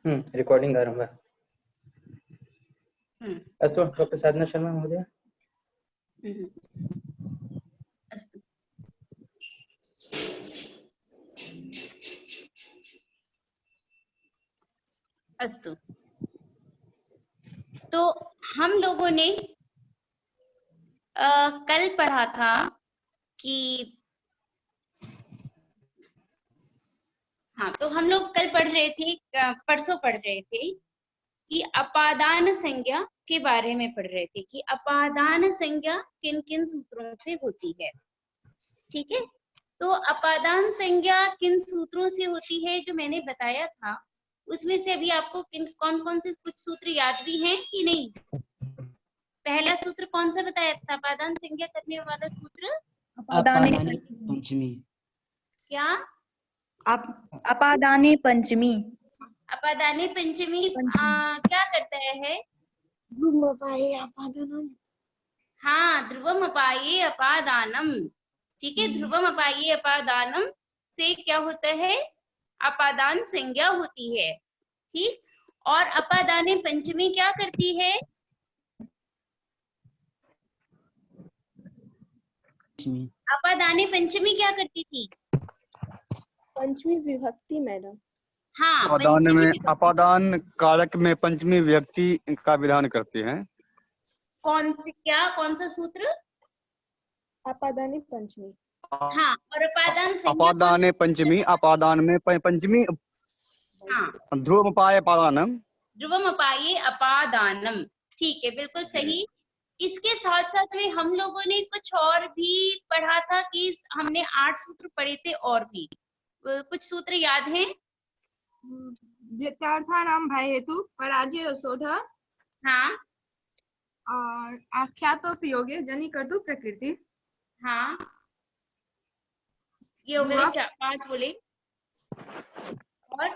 Recording आरम्भ। अस्तु doctor साधना शर्मा महोदय। अस्तु। अस्तु, तो हम लोगों ने कल पढ़ा था कि हाँ, तो हम लोग कल पढ़ रहे थे, परसों पढ़ रहे थे कि अपादान संज्ञा के बारे में पढ़ रहे थे कि अपादान संज्ञा किन किन सूत्रों से होती है। ठीक है, तो अपादान संज्ञा किन सूत्रों से होती है जो मैंने बताया था, उसमें से अभी आपको कौन कौन से कुछ सूत्र याद भी हैं कि नहीं? पहला सूत्र कौन सा बताया था अपादान संज्ञा करने वाला सूत्र? अपादाने पंचमी। क्या? अपादाने पंचमी। अपादाने पंचमी क्या करता है? हाँ, ध्रुवम अपाये अपादानम। ठीक है, ध्रुवम अपाये अपादानम से क्या होता है? अपादान संज्ञा होती है। ठीक, और अपादाने पंचमी क्या करती है? अपादाने पंचमी क्या करती थी? पंचमी विभक्ति मैडम। हाँ, अपादान में अपादान कारक में पंचमी विभक्ति का विधान करती हैं। कौन सा सूत्र? अपादाने पंचमी। हाँ, और अपादान संज्ञा अपादाने पंचमी, अपादान में पंचमी। हाँ, ध्रुवम अपाये अपादानम। ध्रुवम अपाये अपादानम। ठीक है, बिल्कुल सही। इसके साथ साथ में हम लोगों ने कुछ और भी पढ़ा था कि हमने 8 सूत्र पढ़े थे, और भी कुछ सूत्र याद हैं? व्यर्थार्थानाम भय हेतु पराजय रसोध। हाँ, और आख्यातोपयोगे जनिकर्तु प्रकृति। हाँ, ये हो गए 5 बोले। और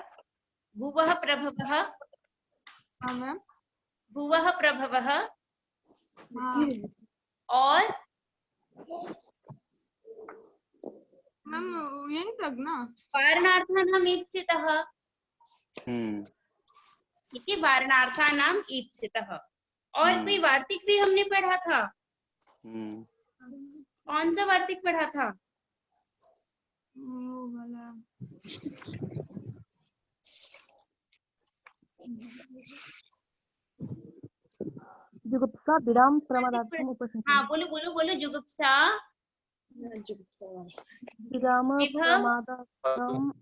भुवः प्रभवः। भुवः प्रभवः। और यही तक ना। वारणार्थानाम ईप्सितः। ठीक है, वारणार्थानाम ईप्सितः। और कोई वार्तिक भी हमने पढ़ा था। कौन सा वार्तिक पढ़ा था? जुगुप्सा विराम प्रमादार्थम उपसंहारम। हाँ, बोलो बोलो बोलो। जुगुप्सा विराम प्रमादार्थम।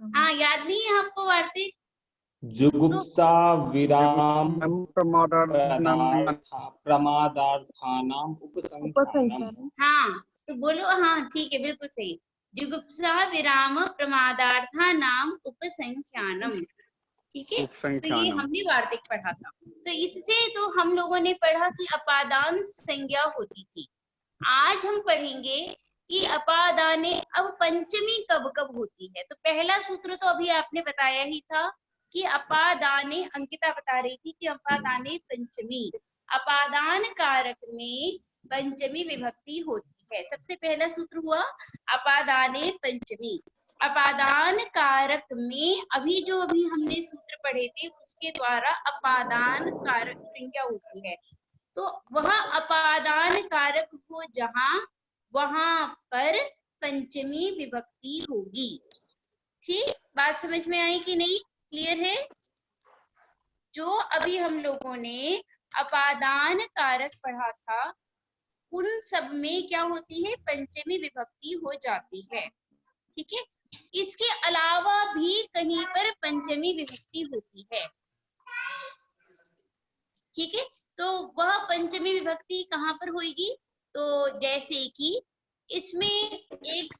हाँ, याद नहीं है आपको वार्तिक? जुगुप्सा विराम प्रमादार्थानाम उपसंहारम। हाँ, तो बोलो। हाँ, ठीक है, बिल्कुल सही। जुगुप्सा विराम प्रमादार्थानाम उपसंख्यानम। ठीक है, तो ये हमने वार्तिक पढ़ा था। तो इससे तो हम लोगों ने पढ़ा कि अपादान संज्ञा होती थी। आज हम पढ़ेंगे कि अपादाने अब पंचमी कब कब होती है। तो पहला सूत्र तो अभी आपने बताया ही था कि अपादाने, अंकिता बता रही थी कि अपादाने पंचमी, अपादान कारक में पंचमी विभक्ति होती है। सबसे पहला सूत्र हुआ अपादाने पंचमी। अपादान कारक में अभी हमने सूत्र पढ़े थे उसके द्वारा अपादान कारक संज्ञा होती है। तो वह अपादान कारक हो जहां, वहां पर पंचमी विभक्ति होगी। ठीक, बात समझ में आई कि नहीं? क्लियर है? जो अभी हम लोगों ने अपादान कारक पढ़ा था उन सब में क्या होती है? पंचमी विभक्ति हो जाती है। ठीक है, इसके अलावा भी कहीं पर पंचमी विभक्ति होती है। ठीक है, तो वह पंचमी विभक्ति कहाँ पर होगी? तो जैसे कि इसमें एक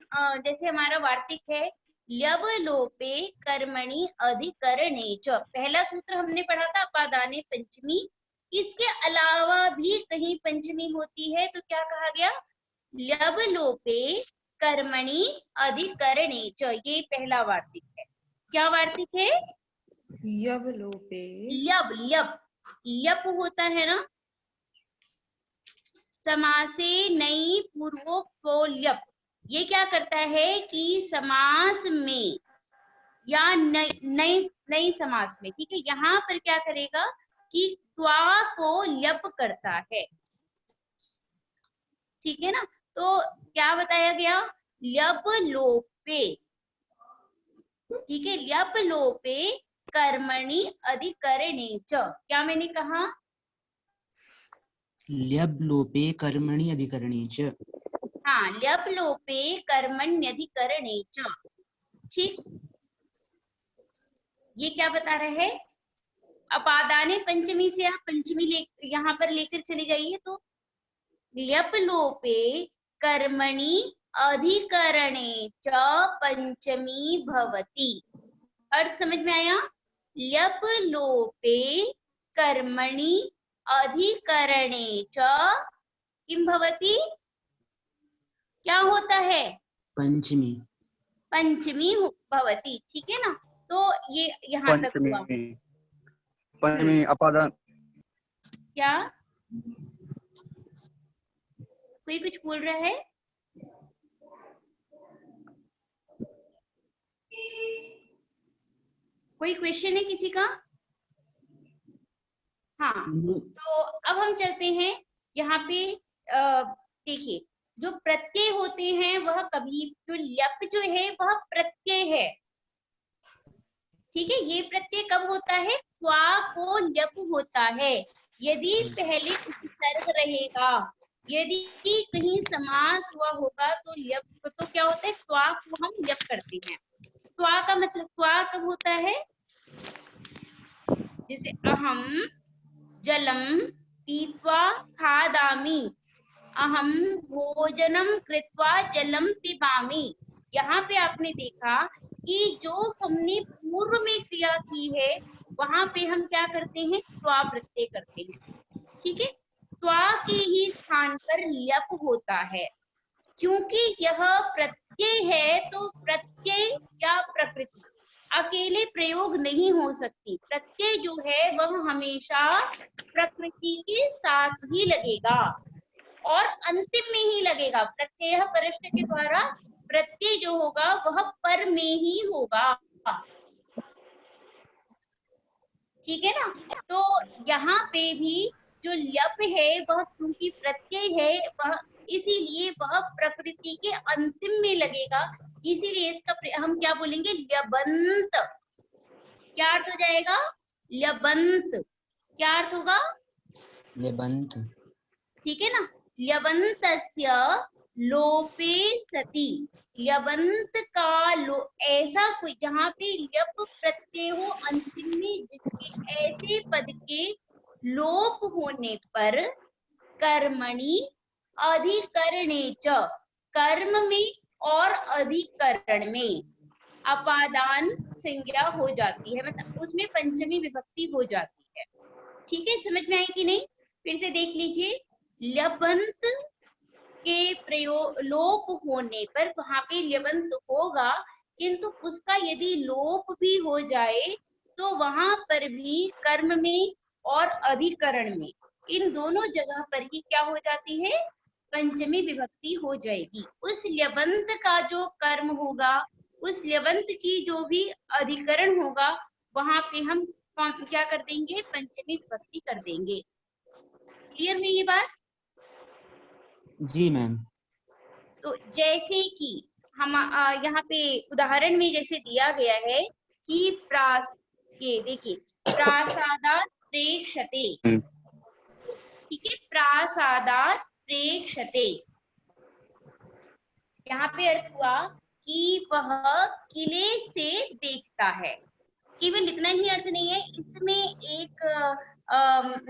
जैसे हमारा वार्तिक है ल्यव लोपे कर्मणि अधिकरणे च। पहला सूत्र हमने पढ़ा था अपादाने पंचमी। इसके अलावा भी कहीं पंचमी होती है तो क्या कहा गया? ल्यव लोपे कर्मणि अधिकरणे च। ये पहला वार्तिक है। क्या वार्तिक है? यव लोपे। ल्यव, ल्यव, यप होता है ना, समासे नई पूर्वोक्तो ल्यप। ये क्या करता है कि समास में या नई नई समास में, ठीक है। यहाँ पर क्या करेगा कि त्वा को ल्यप करता है, ठीक है ना। तो क्या बताया गया, ल्यप लोपे, ठीक है, ल्यप लोपे कर्मणि अधिकरणे च। क्या मैंने कहा, ल्यब लोपे कर्मणि अधिकरणे च। हाँ, ल्यप लोपे कर्मण्यधिकरणे च, ठीक। ये क्या बता रहे हैं, अपादाने पंचमी से आप पंचमी यहाँ पर लेकर चले जाइए, तो ल्यप लोपे कर्मणि अधिकरणे च पंचमी भवति। अर्थ समझ में आया, ल्यप लोपे कर्मणि अधिकरणे च किम भवति, क्या होता है, पंचमी। पंचमी भवति, ठीक है ना। तो ये यहाँ तक हुआ। पंचमी अपादान। क्या कोई कुछ बोल रहा है, कोई क्वेश्चन है किसी का? हाँ, तो अब हम चलते हैं यहाँ पे, देखिए जो प्रत्यय होते हैं वह कभी, जो ल्यप जो है वह प्रत्यय है, ठीक है। ये प्रत्यय कब होता है, त्वा को ल्यप होता है, यदि पहले उपसर्ग रहेगा, यदि कहीं समास हुआ होगा तो ल्यप, तो क्या होता है, त्वा को हम ल्यप करते हैं। त्वा का मतलब, त्वा कब होता है, जैसे अहम जलम पीत्वा खादामि, अहम भोजनम कृत्वा जलम पिबामि। यहाँ पे आपने देखा कि जो हमने पूर्व में क्रिया की है वहां पे हम क्या करते हैं, त्वा प्रत्यय करते हैं, ठीक है। त्वा के ही स्थान पर ल्यप होता है, क्योंकि यह प्रत्यय है, तो प्रत्यय या प्रकृति अकेले प्रयोग नहीं हो सकती। प्रत्यय जो है वह हमेशा प्रकृति के साथ ही लगेगा और अंतिम में ही लगेगा। प्रत्यय परस्य के द्वारा प्रत्यय जो होगा वह पर में ही होगा, ठीक है ना। तो यहाँ पे भी जो ल्यप है वह क्योंकि प्रत्यय है, वह इसीलिए वह प्रकृति के अंतिम में लगेगा, इसीलिए इसका हम क्या बोलेंगे, ल्यबंत। क्या अर्थ हो जाएगा, ल्यबंत, क्या अर्थ होगा, ल्यबंत, ठीक है ना। ल्यबंतस्य लोपे सति, ल्यबंत का ऐसा कोई जहाँ पे ल्यप प्रत्यय हो अंतिम में, जिसके ऐसे पद के लोप होने पर कर्मणि अधिकरणे च, कर्म में और अधिकरण में अपादान संज्ञा हो जाती है, मतलब उसमें पंचमी विभक्ति हो जाती है, ठीक है। समझ में आई कि नहीं, फिर से देख लीजिए, ल्यबंत के प्रयोग लोप होने पर वहां पे ल्यबंत होगा, किंतु उसका यदि लोप भी हो जाए तो वहां पर भी कर्म में और अधिकरण में, इन दोनों जगह पर ही क्या हो जाती है, पंचमी विभक्ति हो जाएगी। उस ल्यबंत का जो कर्म होगा, उस ल्यबंत की जो भी अधिकरण होगा, वहां पे हम क्या कर देंगे, पंचमी विभक्ति कर देंगे। क्लियर हुई ये बात? जी मैम। तो जैसे कि हम यहाँ पे उदाहरण में जैसे दिया गया है कि ये देखिए, प्रासादात प्रेक्षते, ठीक है, प्रासादात प्रेक्षते, यहाँ पे अर्थ हुआ कि वह किले से देखता है। केवल इतना ही अर्थ नहीं है, इसमें एक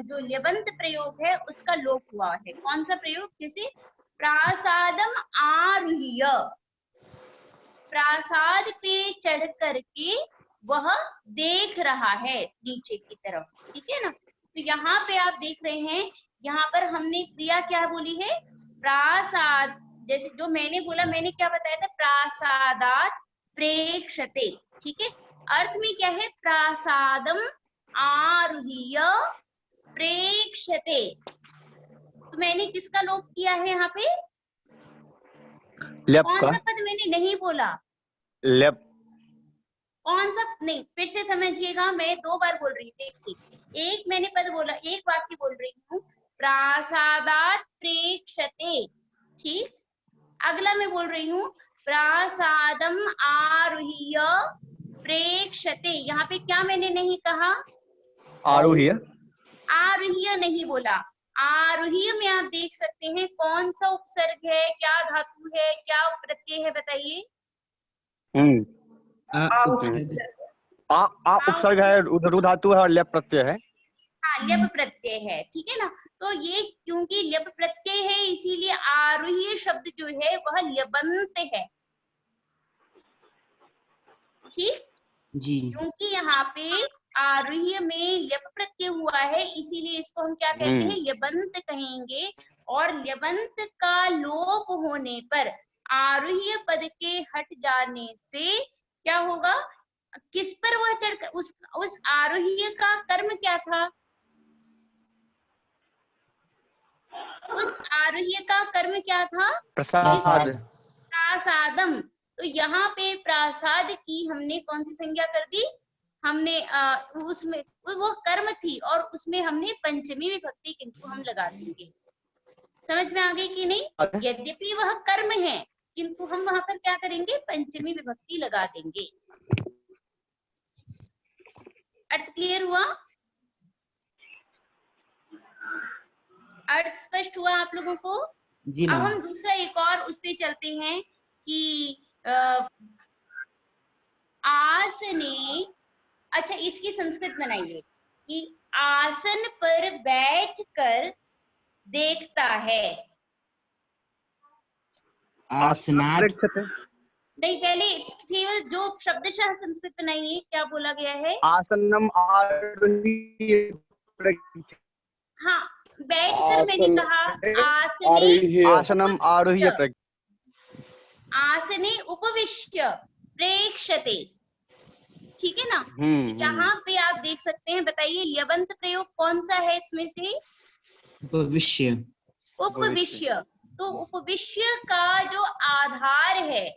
जो ल्यबंत प्रयोग है उसका लोप हुआ है। कौन सा प्रयोग, जैसे प्रासादम आरुह्य, प्रासाद पे चढ़ करके वह देख रहा है नीचे की तरफ, ठीक है ना। तो यहाँ पे आप देख रहे हैं, यहाँ पर हमने क्रिया क्या बोली है, प्रासाद, जैसे जो मैंने बोला, मैंने क्या बताया था, प्रासादात प्रेक्षते, ठीक है। अर्थ में क्या है, प्रासादम आरुह्य प्रेक्षते, तो मैंने किसका लोप किया है यहाँ पे, ल्यप कौन का, सा पद मैंने नहीं बोला, ल्यप, कौन सा, नहीं फिर से समझिएगा, मैं 2 बार बोल रही हूँ। देखिए, एक मैंने पद बोला, एक वाक्य बोल रही हूँ, प्रासादात प्रेक्षते, ठीक। अगला मैं बोल रही हूँ प्रासादम आरुह्य प्रेक्षते। यहाँ पे क्या मैंने नहीं कहा, आरोही है। आरुह्य नहीं बोला। आरुह्य में आप देख सकते हैं कौन सा उपसर्ग है, क्या धातु है, क्या प्रत्यय है, बताइए। उपसर्ग। आ उपसर्ग है, रु धातु है और लेप प्रत्यय है। हाँ, ल्यप प्रत्यय है, ठीक है ना। तो ये क्योंकि ल्यप प्रत्यय है इसीलिए आरुह्य शब्द जो है वह ल्यबंत है, ठीक। जी। क्योंकि यहाँ पे आरुह्य में ल्यप प्रत्यय हुआ है इसीलिए इसको हम क्या कहते हैं, ल्यबंत कहेंगे। और ल्यबंत का लोप होने पर, आरुह्य पद के हट जाने से क्या होगा, किस पर वह चढ़, उस आरुह्य का कर्म क्या था, उस आरुह्य का कर्म क्या था, प्रसाद। प्रासादम। तो यहाँ पे प्रासाद की हमने कौन सी संज्ञा कर दी, हमने उसमें वो कर्म थी और उसमें हमने पंचमी विभक्ति किंतु हम लगा देंगे। समझ में आ गई कि नहीं। यद्यपि वह कर्म है किंतु हम वहां पर क्या करेंगे, पंचमी विभक्ति लगा देंगे। अर्थ क्लियर हुआ, अर्थ स्पष्ट हुआ आप लोगों को। जी अब मैम। हम दूसरा एक और उस पे चलते हैं कि आसने, अच्छा इसकी संस्कृत बनाइए कि आसन पर बैठकर देखता है। आसनाद। नहीं, पहले केवल जो शब्दशः संस्कृत बनाइए, क्या बोला गया है, आसनम आरुह्य। हाँ बैठकर मैंने कहा आसने, आसनम आरुह्य। आसने उपविश्य प्रेक्षते, ठीक है ना। तो यहाँ पे आप देख सकते हैं, बताइए ल्यबंत प्रयोग कौन सा है इसमें से, उपविश्य। उपविश्य। तो उपविश्य का जो आधार है,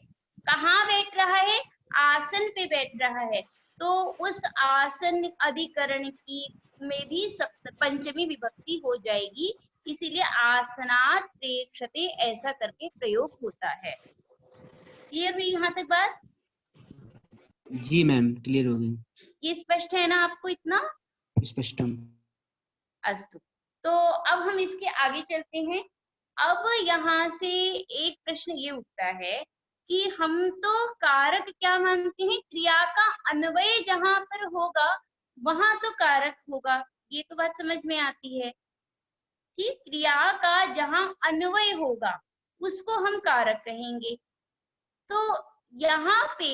कहाँ बैठ रहा है, आसन पे बैठ रहा है। तो उस आसन अधिकरण की में भी पंचमी विभक्ति हो जाएगी, इसीलिए आसनात प्रेक्षते ऐसा करके प्रयोग होता है। क्लियर हुई यहाँ तक बात। जी मैम, क्लियर हो गई। ये स्पष्ट है ना आपको इतना। स्पष्टम। अस्तु, तो अब हम इसके आगे चलते हैं। अब यहाँ से एक प्रश्न ये उठता है कि हम तो कारक क्या मानते हैं, क्रिया का अन्वय जहां पर होगा वहां तो कारक होगा, ये तो बात समझ में आती है कि क्रिया का जहां अन्वय होगा उसको हम कारक कहेंगे। तो यहाँ पे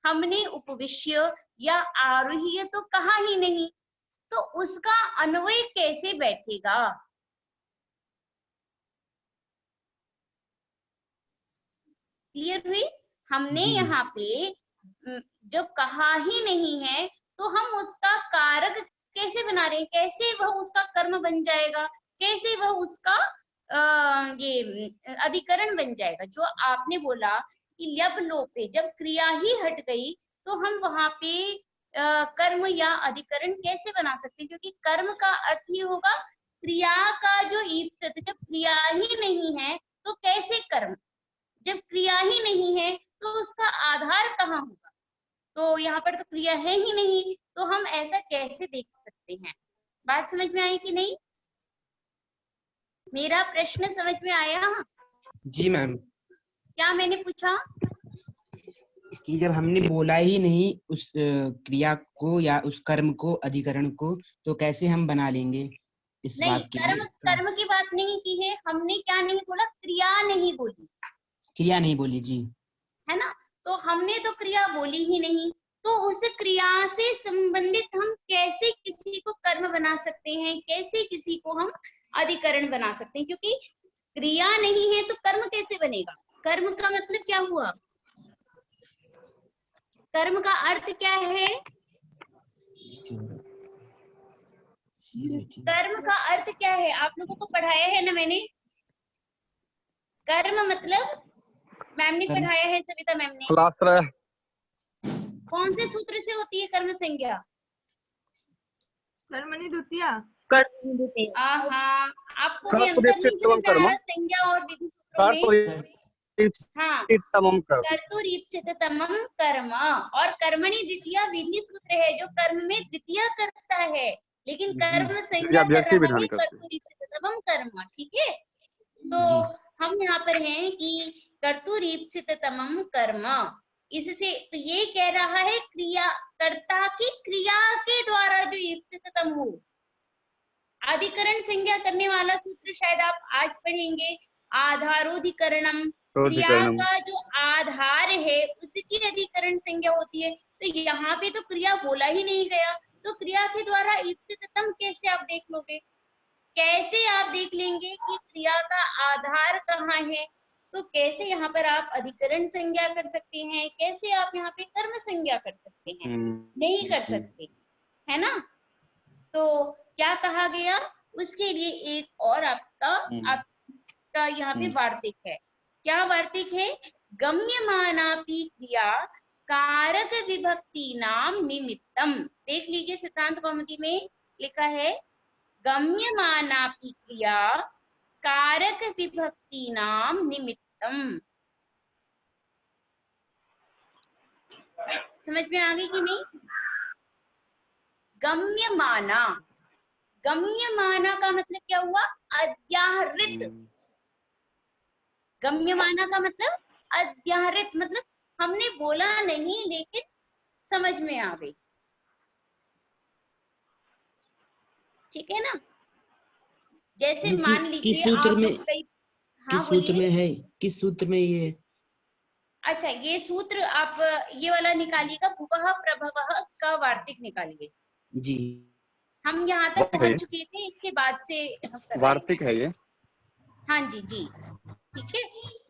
हमने उपविश्य या आरुह्य तो कहा ही नहीं, तो उसका अन्वय कैसे बैठेगा। क्लियर हुई। हमने यहाँ पे जब कहा ही नहीं है तो हम उसका कारक कैसे बना रहे हैं, कैसे वह उसका कर्म बन जाएगा, कैसे वह उसका ये अधिकरण बन जाएगा। जो आपने बोला कि ल्यब लोपे, जब क्रिया ही हट गई तो हम वहां पे कर्म या अधिकरण कैसे बना सकते हैं, क्योंकि कर्म का अर्थ ही होगा क्रिया का जो ईप्सित, जब क्रिया ही नहीं है तो कैसे कर्म, जब क्रिया ही नहीं है तो उसका आधार कहाँ होगा। तो यहाँ पर तो क्रिया है ही नहीं, तो हम ऐसा कैसे देख सकते हैं। बात समझ में आई कि नहीं, मेरा प्रश्न समझ में आया। जी मैम। क्या मैंने पूछा कि जब हमने बोला ही नहीं उस क्रिया को या उस कर्म को, अधिकरण को, तो कैसे हम बना लेंगे इस नहीं, वाक्य में। कर्म की बात नहीं की है हमने, क्या नहीं बोला, क्रिया नहीं बोली, क्रिया नहीं बोली जी, है ना। तो हमने तो क्रिया बोली ही नहीं, तो उस क्रिया से संबंधित हम कैसे किसी को कर्म बना सकते हैं, कैसे किसी को हम अधिकरण बना सकते हैं, क्योंकि क्रिया नहीं है तो कर्म कैसे बनेगा। कर्म का मतलब क्या हुआ, कर्म का अर्थ क्या है, कर्म का अर्थ क्या है, आप लोगों को पढ़ाया है ना मैंने। कर्म मतलब मैम ने पढ़ाया है, सविता मैम ने। कौन से सूत्र से होती है कर्म संज्ञा? कर्मणि द्वितीय। आहा, आपको भी अंतर नहीं समझ में आ रहा संज्ञा और विधि सूत्रों में? हाँ, कर्तुरीप्सिततमं कर्म और कर्मणि द्वितीय विधि सूत्र है जो कर्म में द्वितीय करता है, लेकिन कर्म संज्ञा कर रहा है कर्तुरीप्सिततमं कर्म। ठीक है, तो हम यहाँ पर हैं कि कर्तुरीप्सिततमं कर्म, इससे तो ये कह रहा है क्रिया, कर्ता की क्रिया के द्वारा जो ईप्सिततम हो। अधिकरण संज्ञा करने वाला सूत्र शायद आप आज पढ़ेंगे, आधारोधिकरणम, क्रिया का जो आधार है उसकी अधिकरण संज्ञा होती है। तो यहाँ पे तो क्रिया बोला ही नहीं गया, तो क्रिया के द्वारा ईप्सिततम कैसे आप देख लोगे? कैसे आप देख लेंगे कि क्रिया का आधार कहाँ है? तो कैसे यहाँ पर आप अधिकरण संज्ञा कर सकते हैं, कैसे आप यहाँ पे कर्म संज्ञा कर सकते हैं? नहीं कर सकते, है ना? तो क्या कहा गया उसके लिए एक और आपका यहाँ पे वार्तिक है। क्या वार्तिक है? गम्यमानापि क्रिया कारक विभक्ति नाम निमित्तम। देख लीजिए, सिद्धांत कौमुदी में लिखा है गम्यमानापि क्रिया कारक विभक्ति नाम निमित्तम। समझ में आ गई कि नहीं? गम्यमाना, गम्यमाना का मतलब क्या हुआ? अध्याहृत। गम्यमाना का मतलब अध्याहृत, मतलब हमने बोला नहीं लेकिन समझ में आ गई। ठीक है ना? जैसे मान लीजिए किस सूत्र में, किस सूत्र में है, किस सूत्र में ये? अच्छा, ये सूत्र आप ये वाला निकालिएगा, भुवः प्रभवः का वार्तिक निकालिए जी। हम यहाँ तक पहुंच चुके थे, इसके बाद से हम कर वार्तिक है ये। हाँ जी जी, ठीक है।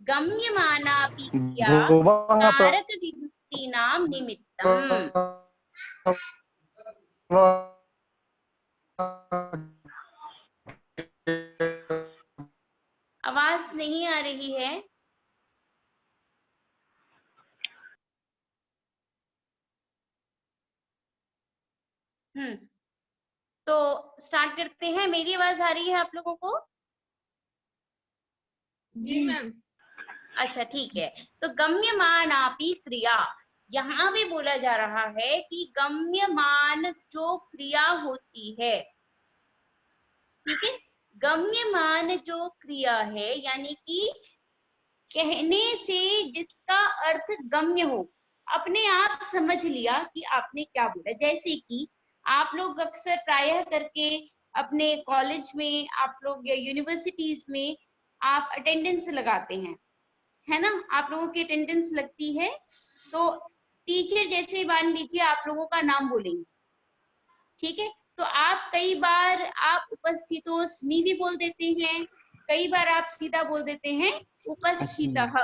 गम्यमानापि क्रिया कारक विभक्ति नाम निमित्तम। आवाज नहीं आ रही है। तो स्टार्ट करते हैं। मेरी आवाज आ रही है आप लोगों को? जी मैम। अच्छा ठीक है, तो गम्यमानापि क्रिया, यहाँ भी बोला जा रहा है कि गम्यमान जो क्रिया होती है, ठीक है, गम्यमान जो क्रिया है यानी कि कहने से जिसका अर्थ गम्य हो, अपने आप समझ लिया कि आपने क्या बोला। जैसे कि आप लोग अक्सर प्रायः करके अपने कॉलेज में, आप लोग या यूनिवर्सिटीज में आप अटेंडेंस लगाते हैं, है ना? आप लोगों की अटेंडेंस लगती है तो टीचर जैसे मान लीजिए आप लोगों का नाम बोलेंगे, ठीक है, तो आप कई बार आप उपस्थितोस्मि भी बोल देते हैं, कई बार आप सीधा बोल देते हैं उपस्थितः,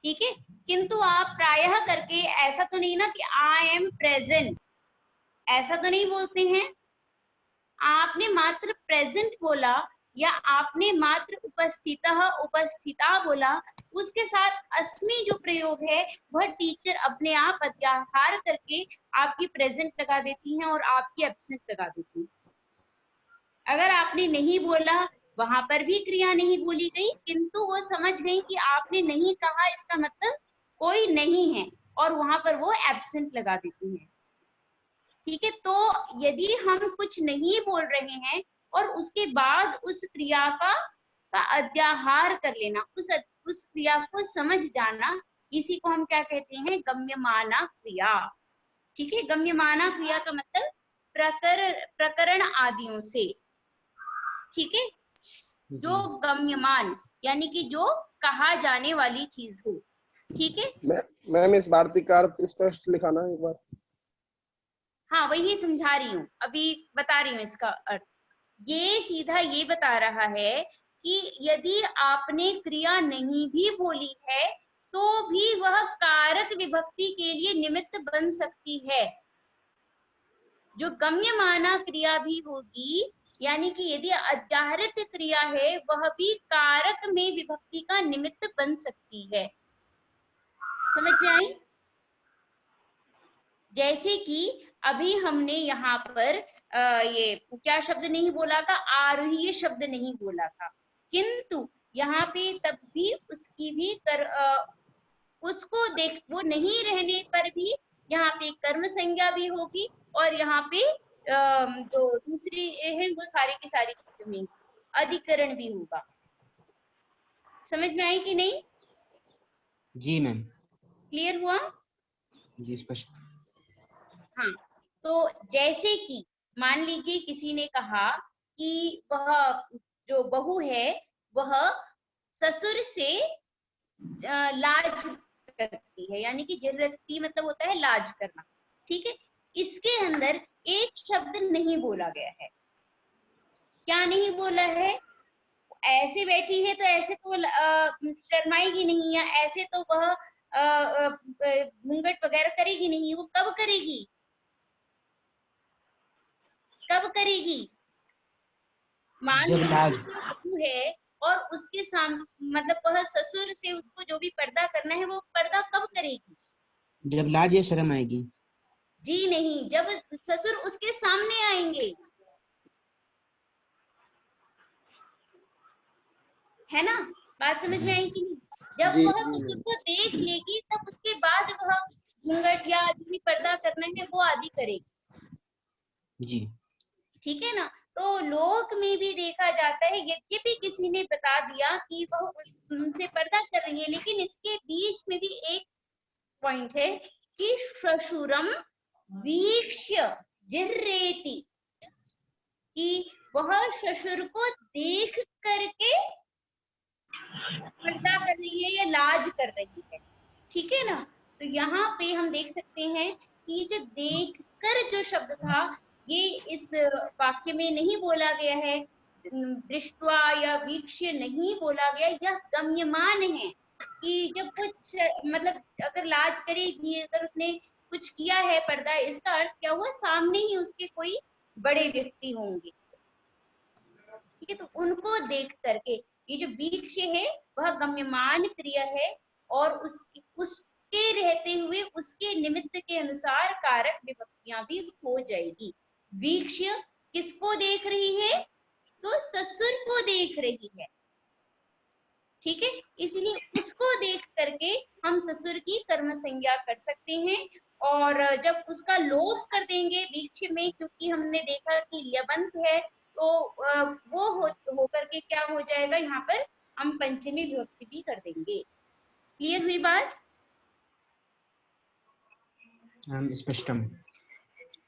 ठीक है। किंतु आप प्रायः करके ऐसा तो नहीं ना कि आई एम प्रेजेंट, ऐसा तो नहीं बोलते हैं। आपने मात्र प्रेजेंट बोला या आपने मात्र उपस्थितः उपस्थिता बोला, उसके साथ अस्मि जो प्रयोग है वह टीचर अपने आप अध्याहार करके आपकी प्रेजेंट लगा देती हैं और आपकी एब्सेंट लगा देती हैं। अगर आपने नहीं बोला, वहां पर भी क्रिया नहीं बोली गई, किंतु वो समझ गई कि आपने नहीं कहा, इसका मतलब कोई नहीं है, और वहां पर वो एब्सेंट लगा देती है। ठीक है, तो यदि हम कुछ नहीं बोल रहे हैं और उसके बाद उस क्रिया का अध्याहार कर लेना, उस क्रिया को समझ जाना, इसी को हम क्या कहते हैं? गम्यमाना क्रिया। ठीक है, गम्यमाना क्रिया का मतलब प्रकरण आदियों से, ठीक है, जो गम्यमान यानी कि जो कहा जाने वाली चीज हो। ठीक है मैम, इस वार्तिक का अर्थ स्पष्ट लिखाना एक बार। हाँ, वही समझा रही हूँ, अभी बता रही हूँ इसका अर्थ। ये सीधा ये बता रहा है कि यदि आपने क्रिया नहीं भी बोली है तो भी वह कारक विभक्ति के लिए निमित्त बन सकती है। जो गम्यमाना क्रिया भी होगी, यानी कि यदि अध्याहृत क्रिया है, वह भी कारक में विभक्ति का निमित्त बन सकती है। समझ में आई? जैसे कि अभी हमने यहाँ पर ये क्या शब्द नहीं बोला था, आरोही शब्द नहीं बोला था, किंतु यहाँ पे तब भी उसकी भी उसको देख वो नहीं रहने पर भी यहाँ पे कर्म संज्ञा भी होगी और यहाँ पे जो दूसरी है वो सारी की सारी में अधिकरण भी होगा। समझ में आई कि नहीं? जी मैम। क्लियर हुआ? जी स्पष्ट। हाँ, तो जैसे कि मान लीजिए किसी ने कहा कि वह जो बहू है वह ससुर से लाज करती है, यानी कि जिर्रती मतलब होता है लाज करना, ठीक है। इसके अंदर एक शब्द नहीं बोला गया है। क्या नहीं बोला है? ऐसे बैठी है तो ऐसे तो शर्माएगी नहीं, या ऐसे तो वह घूंघट वगैरह करेगी नहीं। वो कब करेगी? कब करेगी? मान जब लाज बहू है और उसके सामने मतलब वह ससुर से उसको जो भी पर्दा करना है वो पर्दा कब करेगी? जब लाज या शर्म आएगी। जी नहीं, जब ससुर उसके सामने आएंगे, है ना? बात समझ में आई कि नहीं? जब जी वह जी ससुर को देख लेगी तब उसके बाद वह घूंघट या जो भी पर्दा करना है वो आदि करेगी। जी ठीक है ना? तो लोक में भी देखा जाता है, यद्यपि किसी ने बता दिया कि वह उनसे पर्दा कर रही है, लेकिन इसके बीच में भी एक पॉइंट है कि श्वशुरम वीक्ष्य जिर्रेति, कि वह श्वशुर को देख करके पर्दा कर रही है या लाज कर रही है। ठीक है ना? तो यहाँ पे हम देख सकते हैं कि जो देखकर जो शब्द था ये इस वाक्य में नहीं बोला गया है, दृष्टवा या वीक्ष्य नहीं बोला गया, यह गम्यमान है कि जब कुछ मतलब अगर लाज करेगी, अगर उसने कुछ किया है पर्दा, इसका अर्थ क्या हुआ? सामने ही उसके कोई बड़े व्यक्ति होंगे, ठीक है। तो उनको देख करके ये जो वीक्ष्य है वह गम्यमान क्रिया है और उसके रहते हुए उसके निमित्त के अनुसार कारक विभक्तियां भी हो जाएगी। वीक्ष्य किसको देख रही है? तो ससुर को देख रही है, ठीक है। इसलिए उसको देख करके हम ससुर की कर्म संज्ञा कर सकते हैं, और जब उसका लोप कर देंगे वीक्ष्य में, क्योंकि हमने देखा कि यबंत है, तो वो हो करके क्या हो जाएगा, यहाँ पर हम पंचमी विभक्ति भी कर देंगे। क्लियर हुई बात? स्पष्टम।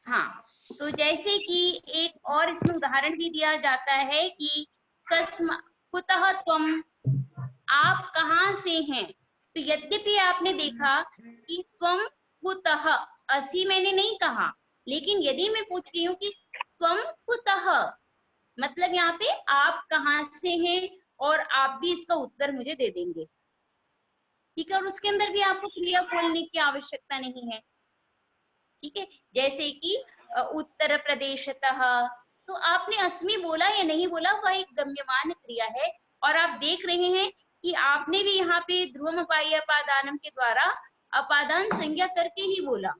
हाँ, तो जैसे कि एक और इसमें उदाहरण भी दिया जाता है कि कस्म कुतः त्वम, आप कहाँ से हैं। तो यद्यपि आपने देखा कि त्वम कुतः, असी मैंने नहीं कहा, लेकिन यदि मैं पूछ रही हूँ कि त्वम कुतः, मतलब यहाँ पे आप कहाँ से हैं, और आप भी इसका उत्तर मुझे दे देंगे, ठीक है। और उसके अंदर भी आपको क्रिया बोलने की आवश्यकता नहीं है, ठीक है। जैसे कि उत्तर प्रदेशतः, तो आपने अस्मि बोला या नहीं बोला, वह एक गम्यमान क्रिया है, और आप देख रहे हैं कि आपने भी यहाँ पे ध्रुवम अपाय्य अपादानम के द्वारा अपादान संज्ञा करके ही बोला,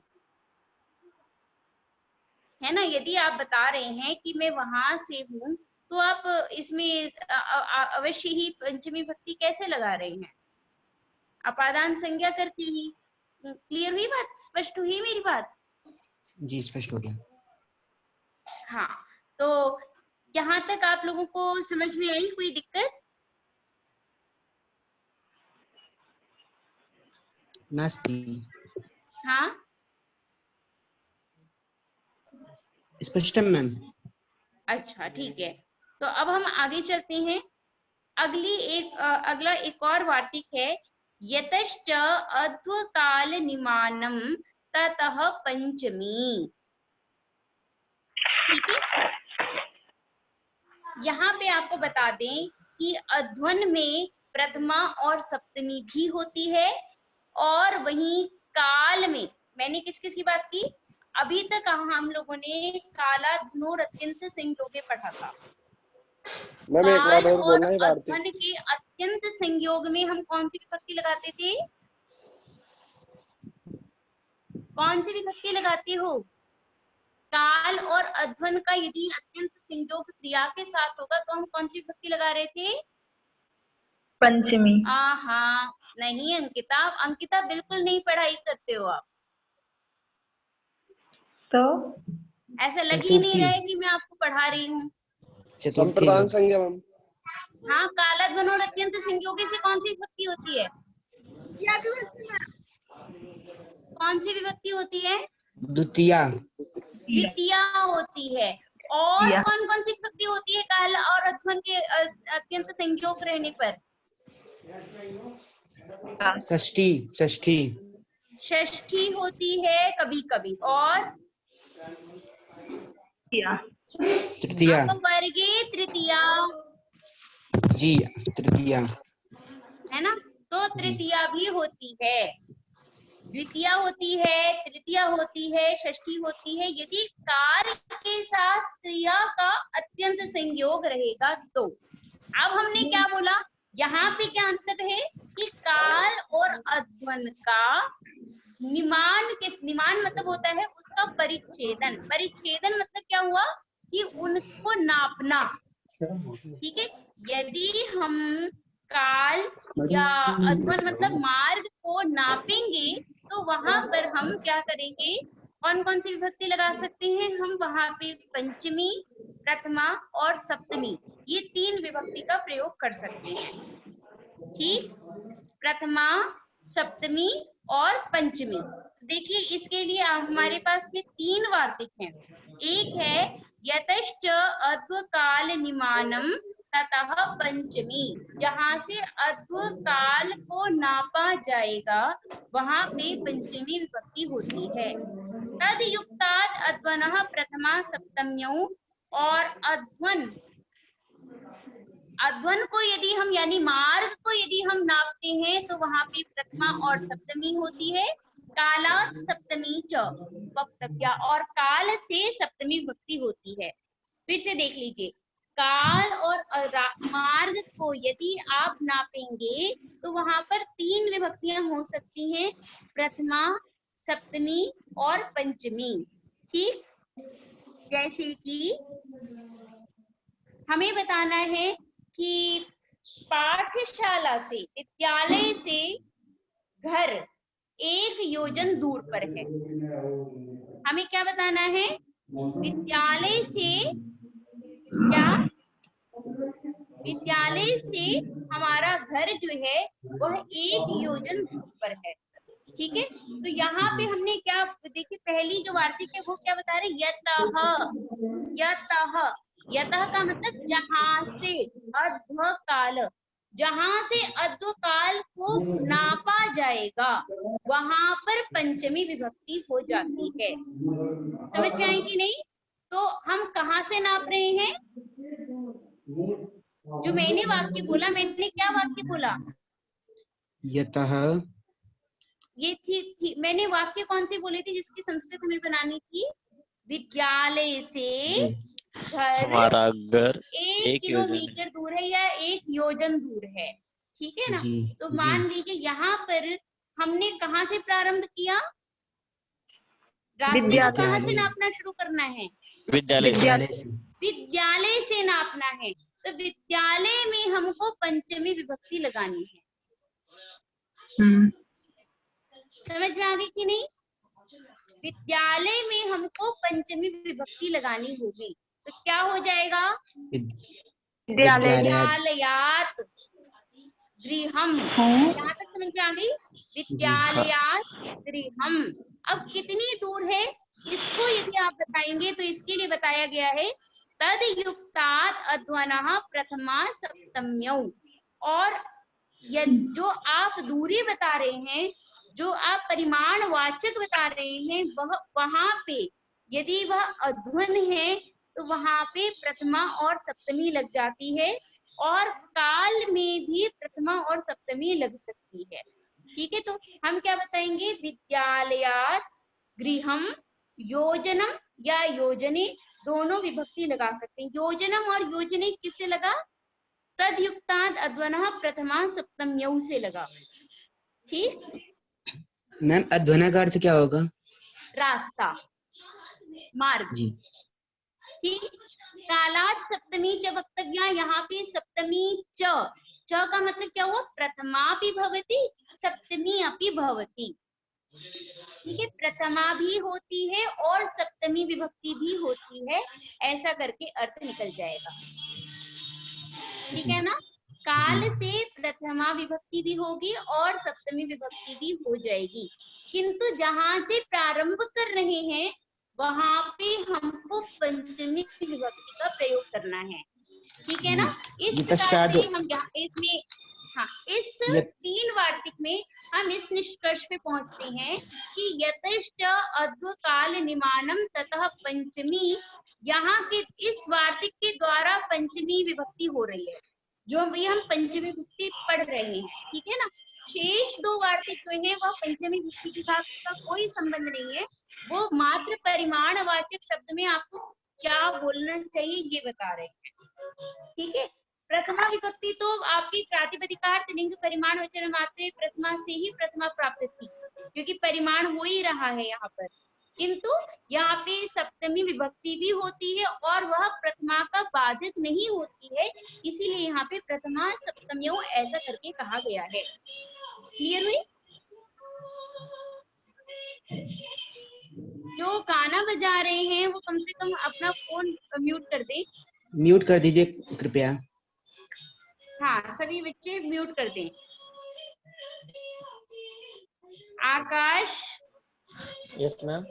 है ना। यदि आप बता रहे हैं कि मैं वहां से हूँ, तो आप इसमें अवश्य ही पंचमी भक्ति कैसे लगा रहे हैं? अपादान संज्ञा करके ही। क्लियर हुई बात? स्पष्ट हुई मेरी बात? जी स्पष्ट हो गया। हाँ, तो यहाँ तक आप लोगों को समझ में आई? कोई दिक्कत? नास्ति। हाँ, स्पष्टम मैम। अच्छा ठीक है। तो अब हम आगे चलते हैं। अगला एक और वार्तिक है, यतश्च अध्वकाल निमानम ततः पंचमी। ठीक है, यहाँ पे आपको बता दें कि अध्वन में प्रथमा और सप्तमी भी होती है, और वहीं काल में मैंने किस किस की बात की? अभी तक हम लोगों ने काला घ्नोर अत्यंत संयोगे पढ़ा था। मैम एक बात काल और बोलना और है अध्वन वार्तिक। के अत्यंत संयोग में हम कौन सी विभक्ति लगाते थे? कौन सी विभक्ति लगाते हो? काल और अध्वन का यदि अत्यंत संयोग क्रिया के साथ होगा तो हम कौन सी विभक्ति लगा रहे थे? पंचमी। हाँ, नहीं अंकिता, अंकिता बिल्कुल नहीं पढ़ाई करते हो आप, तो ऐसा लग ही नहीं चतुर्थी। रहा है कि मैं आपको पढ़ा रही हूँ। चतुर्थी संप्रदान संज्ञा मैम। हाँ, कालाध्वन और अत्यंत संयोगी से कौन सी विभक्ति होती है? कौन सी विभक्ति होती है? द्वितीया। द्वितीया होती है। और कौन कौन सी विभक्ति होती है काल और अध्वन के अत्यंत संयोग रहने पर? षष्ठी। षष्ठी। षष्ठी होती है कभी कभी, और तृतीया। अपवर्गे तृतीया, जी तृतीया। है ना? तो तृतीया भी होती है, द्वितीया होती है, तृतीया होती है, षष्ठी होती है यदि काल के साथ क्रिया का अत्यंत संयोग रहेगा तो। अब हमने क्या बोला, यहाँ पे क्या अंतर है कि काल और अध्वन का निमान मतलब होता है उसका परिच्छेदन। परिच्छेदन मतलब क्या हुआ कि उनको नापना। ठीक है, यदि हम काल या अध्वन मतलब मार्ग को नापेंगे तो वहां पर हम क्या करेंगे, कौन कौन सी विभक्ति लगा सकते हैं हम? वहां पे पंचमी, प्रथमा और सप्तमी, ये 3 विभक्ति का प्रयोग कर सकते हैं। ठीक, प्रथमा, सप्तमी और पंचमी। देखिए इसके लिए हमारे पास में 3 वार्तिक हैं। एक है यतश्च अध्व काल निमानम ततः पंचमी, जहां से अध्व काल को नापा जाएगा वहां पे पंचमी विभक्ति होती है। तद युक्तात् अध्वनः प्रथमा सप्तम्यौ, और अध्वन को यदि हम यानी मार्ग को यदि हम नापते हैं तो वहां पे प्रथमा और सप्तमी होती है। कालात् सप्तमी च वक्तव्या, और काल से सप्तमी विभक्ति होती है। फिर से देख लीजिए, काल और मार्ग को यदि आप नापेंगे तो वहां पर 3 विभक्तियां हो सकती हैं, प्रथमा, सप्तमी और पंचमी। ठीक, जैसे कि हमें बताना है कि पाठशाला से, विद्यालय से घर 1 योजन दूर पर है। हमें क्या बताना है? विद्यालय से क्या, विद्यालय से हमारा घर जो है वह 1 योजन दूर पर है। ठीक है, तो यहाँ पे हमने क्या देखिए, पहली जो वार्तिक है वो क्या बता रहे? यतः। यतः, यतः का मतलब जहां से, अध्व काल, जहां से अध्व काल को नापा जाएगा वहां पर पंचमी विभक्ति हो जाती है। समझ में आई कि नहीं? तो हम कहाँ से नाप रहे हैं? जो मैंने वाक्य बोला, मैंने क्या वाक्य बोला? यतः। ये थी मैंने वाक्य कौन सी बोली थी जिसकी संस्कृत हमें बनानी थी? विद्यालय से घर हमारा घर 1 किलोमीटर दूर है या 1 योजन दूर है। ठीक है ना? तो मान लीजिए यहाँ पर हमने कहाँ से प्रारंभ किया? रास्ते को कहाँ से नापना शुरू करना है? विद्यालय से। विद्यालय से नापना है, तो विद्यालय में हमको पंचमी विभक्ति लगानी है। समझ में आ गई कि नहीं? विद्यालय में हमको पंचमी विभक्ति लगानी होगी, तो क्या हो जाएगा? विद्यालयात् गृहम्। यहाँ तक समझ में आ गई? विद्यालयात् गृहम्। अब कितनी दूर है इसको यदि आप बताएंगे तो इसके लिए बताया गया है तद युक्तात् अध्वनः प्रथमा सप्तम्यौ, और जो आप दूरी बता रहे हैं, जो आप परिमाण वाचक बता रहे हैं, वह वहां पे यदि वह अध्वन है तो वहां पे प्रथमा और सप्तमी लग जाती है, और काल में भी प्रथमा और सप्तमी लग सकती है। ठीक है, तो हम क्या बताएंगे? विद्यालयात् गृहम्, योजनम या योजने दोनों विभक्ति लगा सकते हैं। योजनम और योजने किससे लगा? तद युक्तात् अध्वनः प्रथमा सप्तम्यौ से लगा। ठीक, मैम अध्वना का अर्थ क्या होगा? रास्ता, मार्ग। जी ठीक। कालात सप्तमी च वक्तव्या, यहाँ पे सप्तमी च का मतलब क्या हुआ? प्रथमा भी भवती, सप्तमी अपि भवती। ठीक है, प्रथमा भी होती है और सप्तमी विभक्ति भी होती है, ऐसा करके अर्थ निकल जाएगा। ठीक है ना? काल से प्रथमा विभक्ति भी होगी और सप्तमी विभक्ति भी हो जाएगी, किंतु जहां से प्रारंभ कर रहे हैं वहां पे हमको पंचमी विभक्ति का प्रयोग करना है। ठीक है ना? इस प्रकार से हम यहाँ इसमें, हाँ, इस 3 वार्तिक में हम इस निष्कर्ष पे पहुंचते हैं कि यतश्च अद्व काल निमानम ततः पंचमी, यहाँ के इस वार्तिक के द्वारा पंचमी विभक्ति हो रही है, जो हम पंचमी विभक्ति पढ़ रहे हैं। ठीक है ना? शेष 2 वार्तिक जो है वह पंचमी विभक्ति के साथ उसका कोई संबंध नहीं है, वो मात्र परिमाणवाचक शब्द में आपको क्या बोलना चाहिए ये बता रहे हैं। ठीक है? प्रथमा विभक्ति तो आपकी प्रातिपदिकार्थ लिंग परिमाण वचन मात्रे प्रथमा से ही प्रथमा प्राप्त थी, क्योंकि परिमाण हो ही रहा है यहाँ पर, किंतु यहाँ पे सप्तमी विभक्ति भी होती है और वह प्रथमा का बाधित नहीं होती है, इसीलिए यहाँ पे प्रथमा सप्तम्यो ऐसा करके कहा गया है। क्लियर हुई? जो गाना बजा रहे हैं वो कम से कम अपना फोन म्यूट कर दे। म्यूट कर दीजिए कृपया। हाँ, सभी बच्चे म्यूट कर दें। आकाश, यस मैम।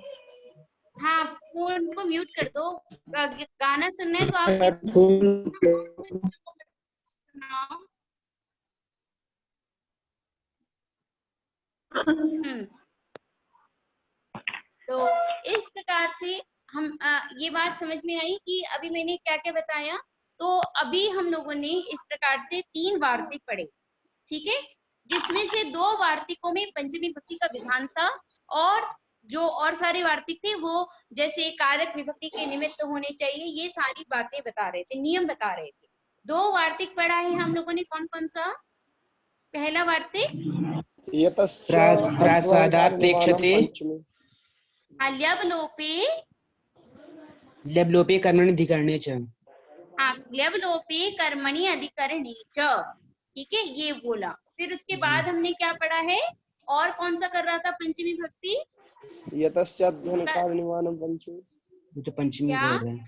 हाँ, फोन को म्यूट कर दो। गाना सुनना है तो आप सुनाओ। तो इस प्रकार से हम ये बात समझ में आई कि अभी मैंने क्या क्या बताया। तो अभी हम लोगों ने इस प्रकार से 3 वार्तिक पढ़े, ठीक है, जिसमें से 2 वार्तिकों में पंचमी विभक्ति का विधान था और जो और सारे वार्तिक थे वो जैसे कारक विभक्ति के निमित्त होने चाहिए, ये सारी बातें बता रहे थे, नियम बता रहे थे। 2 वार्तिक पढ़ा है हम लोगों ने, कौन कौन सा? पहला वार्तिक प्रासादात् प्रेक्षते ल्यबलोपे कर्मणि अधिकरणे च। हाँ, ल्यबलोपे कर्मणि अधिकरणे च, ठीक है, ये बोला। फिर उसके बाद हमने क्या पढ़ा है, और कौन सा कर रहा था पंचमी विभक्ति? तो पंचमी बोल रहे हैं।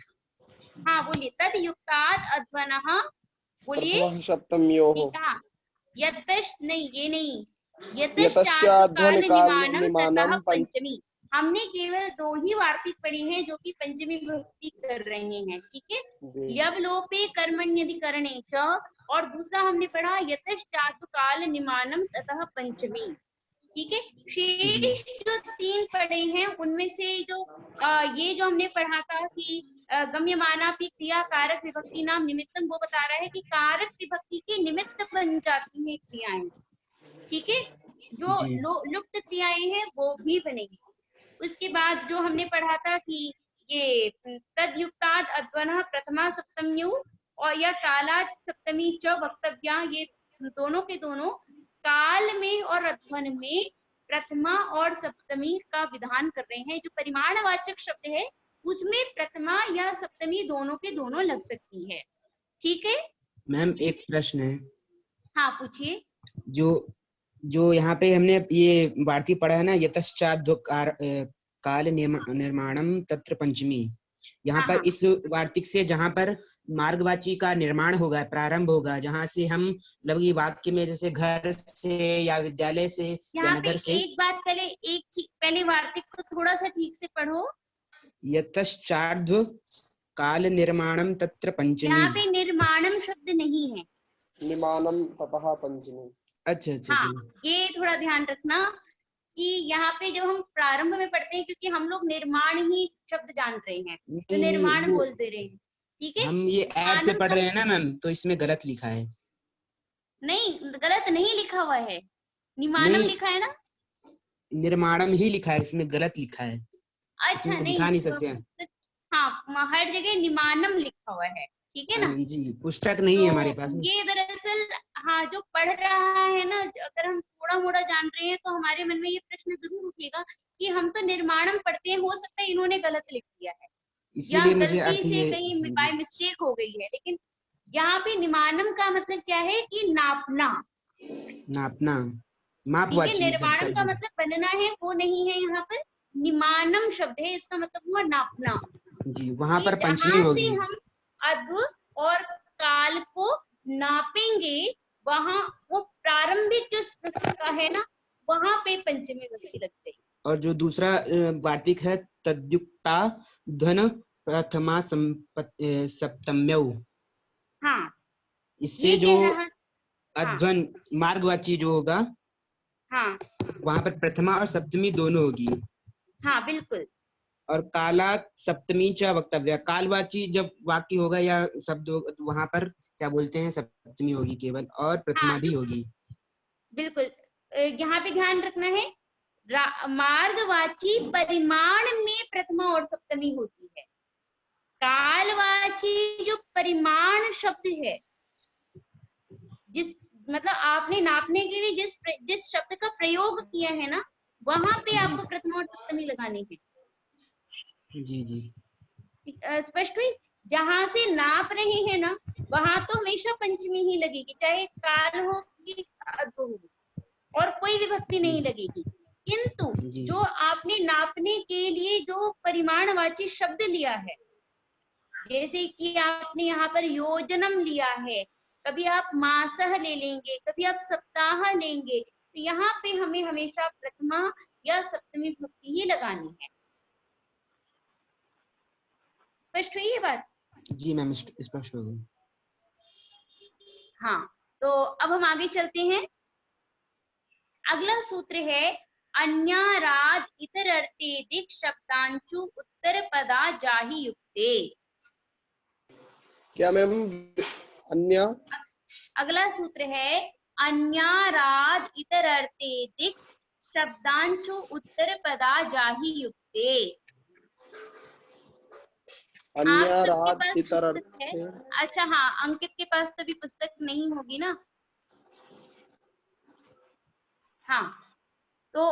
हाँ बोलिए। तद युक्तात् अध्वनः, बोलिए। सप्तम्योः। यतश्च, नहीं ये नहीं, यतश्चाध्वनिमानं ततः पंचमी। हमने केवल 2 ही वार्तिक पढ़ी हैं जो कि पंचमी विभक्ति कर रहे हैं, ठीक है। ल्यबलोपे कर्मण्यधिकरणे च, और दूसरा हमने पढ़ा यतश्चात्काल निमानम ततः पंचमी, ठीक है। शेष जो 3 पढ़े हैं उनमें से जो ये जो हमने पढ़ा था कि गम्यमानापि क्रिया कारक विभक्ति नाम निमित्तम, वो बता रहा है कि कारक विभक्ति के निमित्त बन जाती हैं क्रियाएं, ठीक है। जो लुप्त क्रियाएं हैं वो भी बनेगी। उसके बाद जो हमने पढ़ा था कि ये तद्युक्ताद् अध्वनः प्रथमा सप्तम्यु और या कालात् सप्तमी च वक्तव्या, ये दोनों के दोनों काल में और अध्वन में प्रथमा और सप्तमी का विधान कर रहे हैं। जो परिमाणवाचक शब्द है उसमें प्रथमा या सप्तमी दोनों के दोनों लग सकती है, ठीक है। मैम एक प्रश्न है। हाँ पूछिए। जो यहाँ पे हमने ये वार्ती पढ़ा है ना, यतश्चात् काल निर्माणम तत्र पंचमी, यहाँ पर इस वार्तिक से जहाँ पर मार्गवाची का निर्माण होगा, प्रारंभ होगा, जहाँ से हम मतलब वाक्य में जैसे घर से या विद्यालय से या नगर से। एक बात पहले वार्तिक को थोड़ा सा ठीक से पढ़ो। यतश्चात् काल निर्माणम तत्र पंचमी, यहाँ पे निर्माणम शब्द नहीं है, निर्माणम ततः पंचमी। अच्छा हाँ, ये थोड़ा ध्यान रखना कि यहाँ पे जब हम प्रारंभ में पढ़ते हैं, क्योंकि हम लोग निर्माण ही शब्द जान रहे हैं तो निर्माण बोलते रहे हैं, ठीक है। हम ये ऐप से पढ़ रहे हैं ना मैम, तो इसमें गलत लिखा है। नहीं, गलत नहीं लिखा हुआ है, निमानम लिखा है ना, निर्माणम ही लिखा है, इसमें गलत लिखा है। अच्छा नहीं दिखा नहीं सकते हैं। हाँ, हर जगह निमानम लिखा हुआ है, ठीक है ना जी। पुस्तक नहीं है हमारे पास। ये दरअसल हाँ, जो पढ़ रहा है ना, अगर हम थोड़ा मोड़ा जान रहे हैं तो हमारे मन में ये प्रश्न जरूर उठेगा कि हम तो निर्माणम पढ़ते सकते हैं, हो सकता है इन्होंने गलत लिख दिया है या इसीलिए मुझे गलती अर्थ से ये कहीं बाय मिस्टेक हो गई है, लेकिन यहाँ पे निमानम का मतलब क्या है कि नापना, नापना, ठीक है। मापवाची जब निर्माणम का शब्द। मतलब बनना है, वो नहीं है यहाँ पर। निमानम शब्द है, इसका मतलब हुआ नापना, जी, वहां कि पर पंचमी जहां से होगी। हम अध्व और काल को नापेंगे, वहां वो प्रारंभिक जो का है ना, वहां पे पंचमी विभक्ति लग गई। और जो दूसरा वार्तिक है तद्युक्ता धन प्रथमा सप्तम्यौ, हाँ, इससे ये जो कह रहा है। हाँ अध्वन मार्गवाची जो होगा, हाँ वहां पर प्रथमा और सप्तमी दोनों होगी। हाँ बिल्कुल। और काला सप्तमी च वक्तव्य, कालवाची जब वाक्य होगा या शब्द होगा, तो वहां पर क्या बोलते हैं, सप्तमी होगी केवल, और प्रथमा हाँ भी होगी। बिल्कुल, यहाँ पे ध्यान रखना है, मार्गवाची परिमाण में प्रथमा और सप्तमी होती है। कालवाची जो परिमाण शब्द है, जिस मतलब आपने नापने के लिए जिस शब्द का प्रयोग किया है ना, वहां पे आपको प्रथमा और सप्तमी लगानी है। जी जी, स्पष्ट हुई। जहां से नाप रहे हैं ना, वहां तो हमेशा पंचमी ही लगेगी, चाहे काल हो कि अध्व हो, और कोई विभक्ति नहीं लगेगी। किंतु जी जो आपने नापने के लिए जो परिमाणवाची शब्द लिया है, जैसे कि आपने यहाँ पर योजनम लिया है, कभी आप मासह ले लेंगे, कभी आप सप्ताह लेंगे, तो यहाँ पे हमें हमेशा प्रथमा या सप्तमी विभक्ति ही लगानी है। स्पष्ट हुई ये बात? जी मैम, स्पष्ट हो गई। हाँ, तो अब हम आगे चलते हैं। अगला सूत्र है अन्याराद इतरर्थे दिक् शब्दांशु उत्तर पदा जाहि युक्ते। क्या मैम? अन्य अगला सूत्र है अन्याराद इतरर्थे दिक् शब्दांशु उत्तर पदा जाहि युक्ते। आप सबके अन्याराद पास इतर पुस्तक है? अच्छा हाँ, अंकित के पास तो भी पुस्तक नहीं होगी ना। हाँ, तो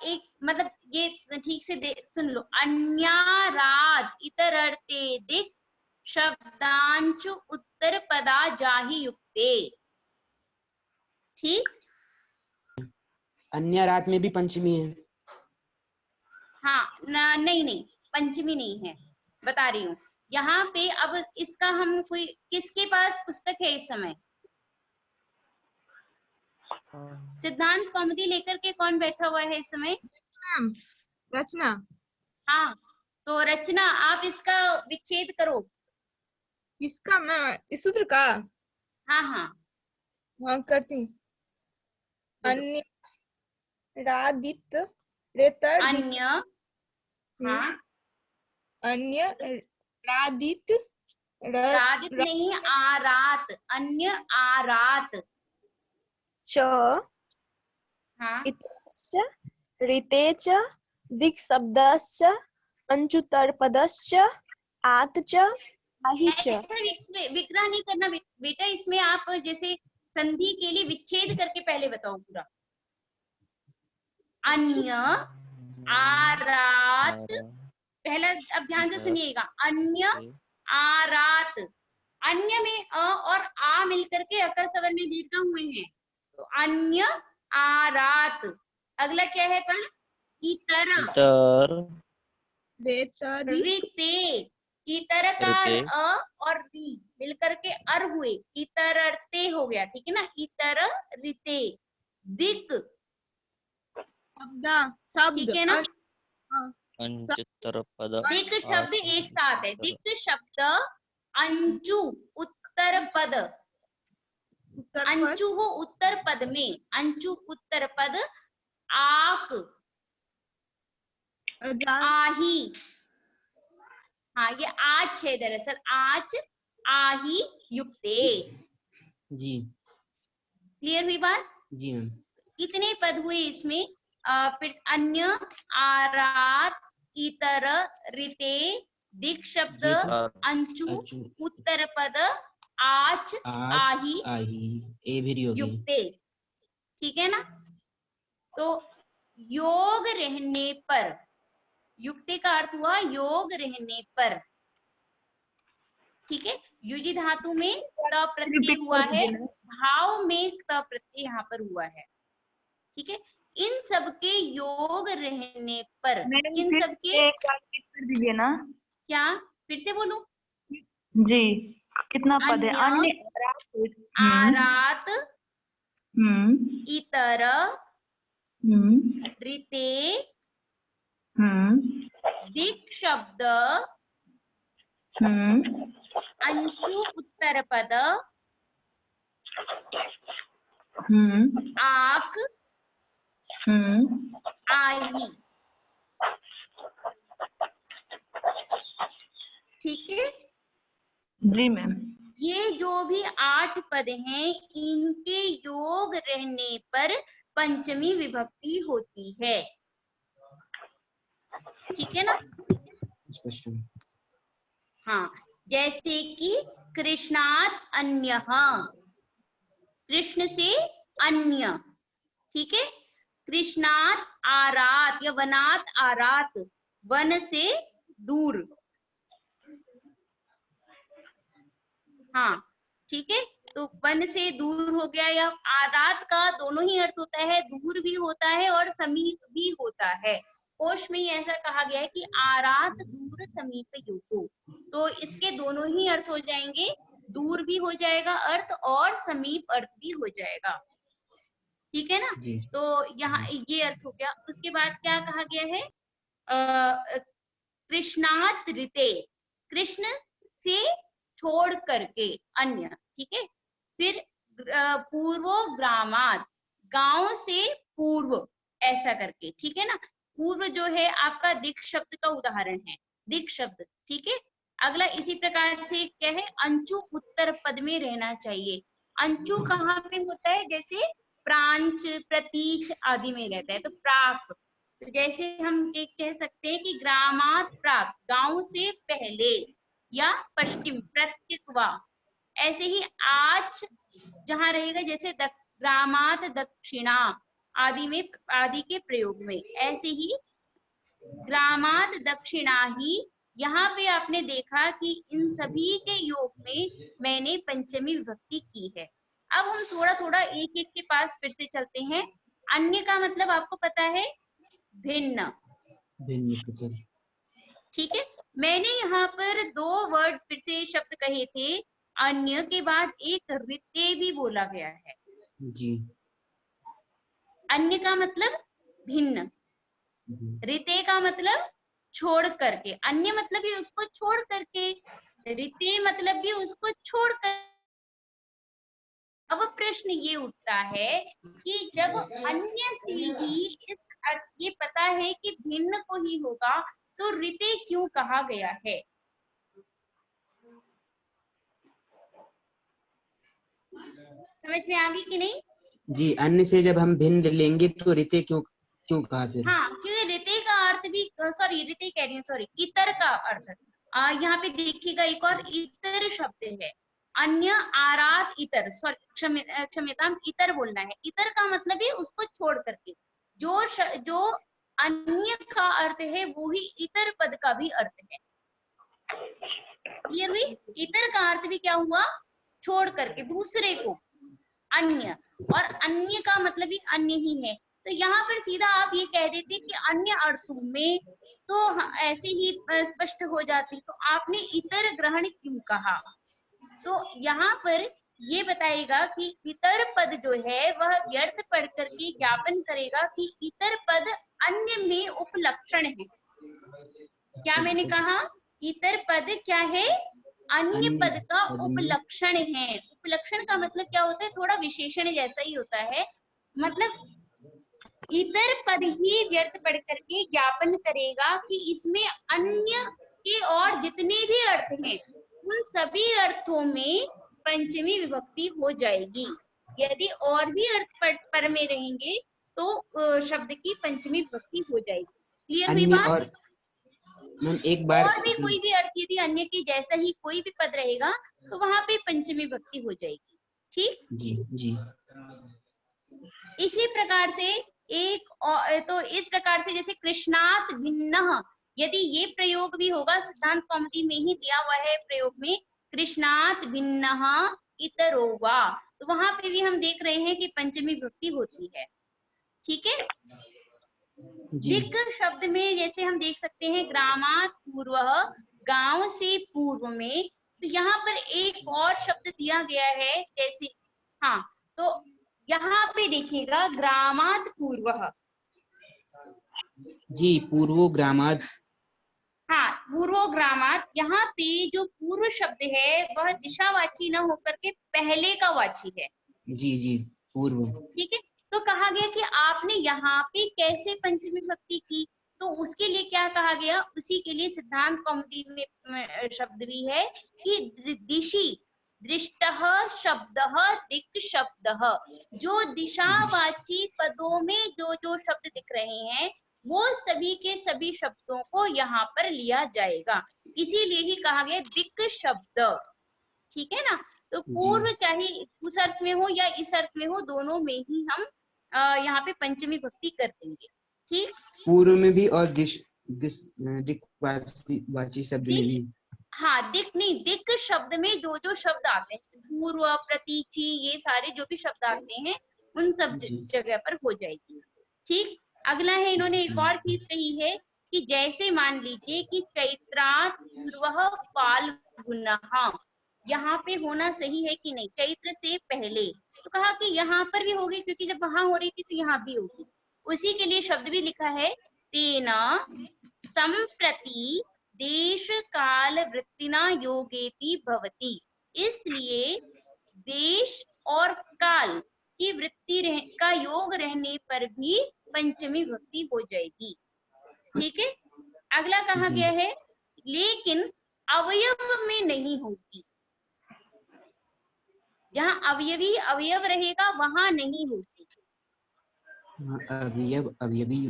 एक मतलब ये ठीक से सुन लो। अन्याराद इतरर्थे दिक् शब्दांशु उत्तर पदा जाहि युक्ते। ठीक, अन्य रात में भी पंचमी है। हाँ नहीं नहीं, पंचमी नहीं है, बता रही हूँ। यहाँ पे अब इसका हम कोई, किसके पास पुस्तक है इस समय? सिद्धांत कौमुदी लेकर के कौन बैठा हुआ है इस समय? मैम रचना। हाँ, तो रचना आप इसका विच्छेद करो। इसका मैं इस सूत्र का हाँ हाँ हाँ करती हूँ। अन्य रादित रेतर अन्य, हाँ अन्य रादित रादित नहीं, आरात, अन्य आरात। च हाँ इतश्च ऋते च दिक् शब्दश्च अंचुतरपदश्च आत च आहि च। ऐसा विग्रह नहीं करना बेटा, इसमें आप जैसे संधि के लिए विच्छेद करके पहले बताओ पूरा। अन्य आरात, पहला अब ध्यान से सुनिएगा, अन्य आरात। अन्य में अ और आ मिलकर के अकर सवर्ण दीर्घ हुए हैं, तो अन्य आरात। अगला क्या है पर? इतर ऋते, इतर का अ और री मिलकर के अर हुए, इतरते हो गया, ठीक है ना। इतर ऋते दिक, ठीक है ना। अंचुत्तर पद दिक शब्द एक साथ है, दिक शब्द अंचु उत्तर पद, अंचु हो उत्तर पद में, अंचु उत्तर पद, आक आही, हाँ ये आज है दरअसल, आज आही युक्ते। जी क्लियर हुई बात? जी मैम। कितने पद हुए इसमें? फिर अन्य, आरात, इतर, ऋते, दिक् शब्द, अंचु, उत्तर पद, आच, आही, ए भी होगी। युक्ते, ठीक है ना। तो योग रहने पर युक्ते का अर्थ हुआ योग रहने पर, ठीक है। युजी धातु में त प्रत्यय हुआ है, भाव में त प्रत्यय यहाँ पर हुआ है, ठीक है। इन सबके योग रहने पर, इन सबके कर दीजिए ना। क्या फिर से बोलूं? जी, कितना पद है? अन्य, आरात, इतर, ऋते, दिक् शब्द, अंशु उत्तर पद, आक, आही, ठीक है जी मैम। ये जो भी 8 पद हैं, इनके योग रहने पर पंचमी विभक्ति होती है, ठीक है ना। हाँ, जैसे कि कृष्णात अन्यः, कृष्ण से अन्य, ठीक है। कृष्णात आरात या वनात आरात, वन से दूर, हाँ ठीक है। तो वन से दूर हो गया, या आरात का दोनों ही अर्थ होता है, दूर भी होता है और समीप भी होता है। कोश में ही ऐसा कहा गया है कि आरात दूर समीप योगो, तो इसके दोनों ही अर्थ हो जाएंगे, दूर भी हो जाएगा अर्थ और समीप अर्थ भी हो जाएगा, ठीक है ना। तो यहाँ ये अर्थ हो गया। उसके बाद क्या कहा गया है? कृष्णात ऋते, कृष्ण से छोड़ करके अन्य, ठीक है। फिर पूर्वो ग्रामात, गांव से पूर्व, ऐसा करके, ठीक है ना। पूर्व जो है आपका दिक् शब्द का उदाहरण है, दिक् शब्द, ठीक है। अगला इसी प्रकार से क्या है? अंचु उत्तर पद में रहना चाहिए। अंचु कहाँ पे होता है? जैसे प्रांच, प्रतीच आदि में रहता है, तो प्राक, तो जैसे हम एक कह सकते हैं कि ग्रामात प्राक, गांव से पहले, या पश्चिम प्रत्यक्वा, ऐसे ही आज जहां रहेगा जैसे ग्रामात दक्षिणा आदि में, आदि के प्रयोग में, ऐसे ही ग्रामात दक्षिणा ही, यहाँ पे आपने देखा कि इन सभी के योग में मैंने पंचमी विभक्ति की है। अब हम थोड़ा थोड़ा एक एक के पास फिर से चलते हैं। अन्य का मतलब आपको पता है, भिन्न, ठीक है। मैंने यहाँ पर 2 वर्ड फिर से शब्द कहे थे, अन्य के बाद एक ऋते भी बोला गया है जी। अन्य का मतलब भिन्न, ऋते का मतलब छोड़ करके, अन्य मतलब भी उसको छोड़ करके, ऋते मतलब भी उसको छोड़ कर। अब प्रश्न ये उठता है कि जब अन्य से ही इस अर्थ, ये पता है कि भिन्न को ही होगा, तो ऋते क्यों कहा गया है? समझ में आ गई कि नहीं? जी, अन्य से जब हम भिन्न लेंगे तो ऋते क्यों कहा फिर? हाँ, क्योंकि ऋते का अर्थ भी, सॉरी ऋते कह रही हूँ, सॉरी इतर का अर्थ, यहाँ पे देखिएगा एक और इतर शब्द है, अन्य आरात इतर, सॉरी क्षम्यताम, इतर बोलना है। इतर का मतलब है उसको छोड़ करके, जो अन्य का अर्थ है वो ही इतर पद का भी अर्थ है। क्लियर हुई? इतर का अर्थ भी क्या हुआ? छोड़ करके, दूसरे को, अन्य, और अन्य का मतलब भी अन्य ही है। तो यहाँ पर सीधा आप ये कह देते कि अन्य अर्थों में, तो ऐसे ही स्पष्ट हो जाती। तो आपने इतर ग्रहण क्यों कहा? तो यहाँ पर ये बताएगा कि इतर पद जो है वह व्यर्थ पढ़ करके ज्ञापन करेगा कि इतर पद अन्य में उपलक्षण है। क्या मैंने कहा? इतर पद क्या है? अन्य पद का उपलक्षण है। उपलक्षण का मतलब क्या होता है? थोड़ा विशेषण जैसा ही होता है। मतलब इतर पद ही व्यर्थ पढ़ करके ज्ञापन करेगा कि इसमें अन्य के और जितने भी अर्थ हैं उन सभी अर्थों में पंचमी विभक्ति हो जाएगी। यदि और भी अर्थ पर में रहेंगे तो शब्द की पंचमी विभक्ति हो जाएगी। क्लियर हुई बात? और एक बार और भी कोई भी अर्थ यदि अन्य के जैसा ही कोई भी पद रहेगा तो वहां पे पंचमी विभक्ति हो जाएगी। ठीक? जी जी। इसी प्रकार से एक तो इस प्रकार से जैसे कृष्णात भिन्नः, यदि ये प्रयोग भी होगा, सिद्धांत कौमुदी में ही दिया हुआ है प्रयोग में, कृष्णात भिन्नः इतरो वा, तो वहां पे भी हम देख रहे हैं कि पंचमी विभक्ति होती है। ठीक है। जी दिक् शब्द में जैसे हम देख सकते हैं ग्रामात पूर्व, गांव से पूर्व में, तो यहाँ पर एक और शब्द दिया गया है जैसे, हाँ, तो यहाँ पे देखिएगा ग्रामात पूर्व, जी पूर्वो ग्रामाद, हाँ पूर्व ग्रामात, यहाँ पे जो पूर्व शब्द है वह दिशावाची न होकर के पहले का वाची है। जी पूर्व, ठीक है। तो कहा गया कि आपने यहाँ पे कैसे पंचमी विभक्ति की, तो उसके लिए क्या कहा गया, उसी के लिए सिद्धांत कौमुदी में शब्द भी है कि दिशि दृष्टः शब्दः दिक् शब्दः, जो दिशावाची पदों में जो जो शब्द दिख रहे हैं वो सभी के सभी शब्दों को यहाँ पर लिया जाएगा, इसीलिए ही कहा गया दिक् शब्द। ठीक है ना। तो पूर्व चाहे उस अर्थ में हो या इस अर्थ में हो, दोनों में ही हम यहाँ पे पंचमी भक्ति कर देंगे। ठीक, पूर्व में भी और दिक् वाची शब्द में भी। हाँ दिक् नहीं, दिक् शब्द में जो जो शब्द आते हैं, पूर्व, प्रतीचि, ये सारे जो भी शब्द आते हैं उन सब जगह पर हो जाएगी। ठीक। अगला है, इन्होंने एक और चीज कही है कि जैसे मान लीजिए कि चैत्रात पूर्व फाल्गुनः, यहाँ पे होना सही है कि नहीं, चैत्र से पहले, तो कहा कि यहाँ पर भी होगी, क्योंकि जब वहां हो रही थी तो यहाँ भी होगी। उसी के लिए शब्द भी लिखा है, तेना संप्रति देश काल वृत्तिना योगेति भवति, इसलिए देश और काल की वृत्ति का योग रहने पर भी पंचमी भक्ति हो जाएगी। ठीक है। अगला कहा गया है, लेकिन अवयव में नहीं होगी, जहाँ अवयवी अवयव रहेगा वहां नहीं होगी, अवयवी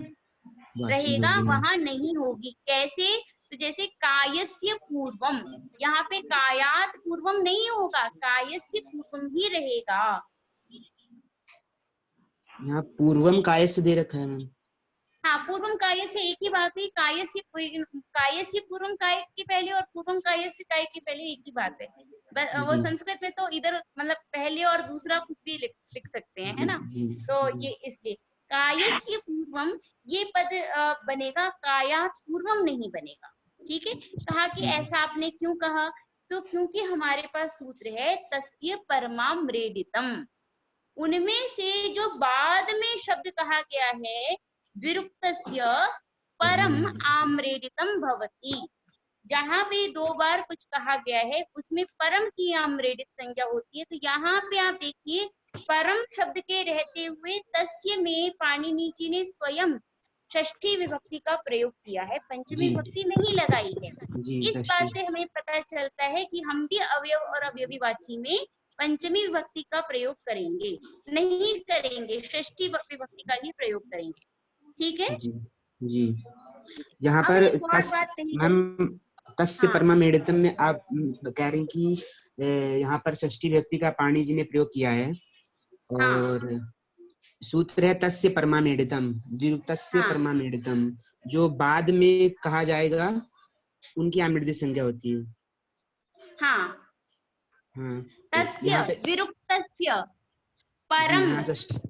रहेगा वहां नहीं होगी। कैसे, तो जैसे कायस्य पूर्वम, यहाँ पे कायात पूर्वम नहीं होगा, कायस्य पूर्वम ही रहेगा। यहाँ पूर्वम कायस्य दे रखा है मैम। हाँ, पूर्वम काय से एक ही बात हुई, कायस्य पूर्वम काय की पहले और पूर्वम कायस्य काय की पहले एक ही बात है। वो संस्कृत में तो इधर मतलब पहले और दूसरा कुछ भी लिख सकते हैं, है ना। तो ये इसलिए कायस्य पूर्वम ये पद बनेगा, कायात पूर्वम नहीं बनेगा। ठीक है। कहा कि ऐसा आपने क्यों कहा, तो क्योंकि हमारे पास सूत्र है तस्य परमाम्रेडितम, उनमें से जो बाद में शब्द कहा गया है विरुक्तस्य परम आम्रेडितम भवति, जहाँ पे दो बार कुछ कहा गया है उसमें परम की आम्रेडित संज्ञा होती है। तो यहाँ पे आप देखिए परम शब्द के रहते हुए तस्य में पाणिनि जी ने स्वयं षष्ठी विभक्ति का प्रयोग किया है, पंचमी विभक्ति नहीं लगाई है। इस बात से हमें पता चलता है कि हम भी अवयव और अवयवीवाची में पंचमी विभक्ति का प्रयोग करेंगे, नहीं करेंगे, षष्ठी विभक्ति का ही प्रयोग करेंगे। ठीक है जी। जहाँ पर तस्य परमामेडितम में आप कह रहे हैं कि यहाँ पर षष्ठी विभक्ति का पाणिनि जी ने प्रयोग किया है, और सूत्र है तस्य परमामेडितम, द्विरुक्तस्य परमामेडितम, जो बाद में कहा जाएगा उनकी आम्रेडित संज्ञा होती है। हाँ, तस्य विरुक्तस्य परम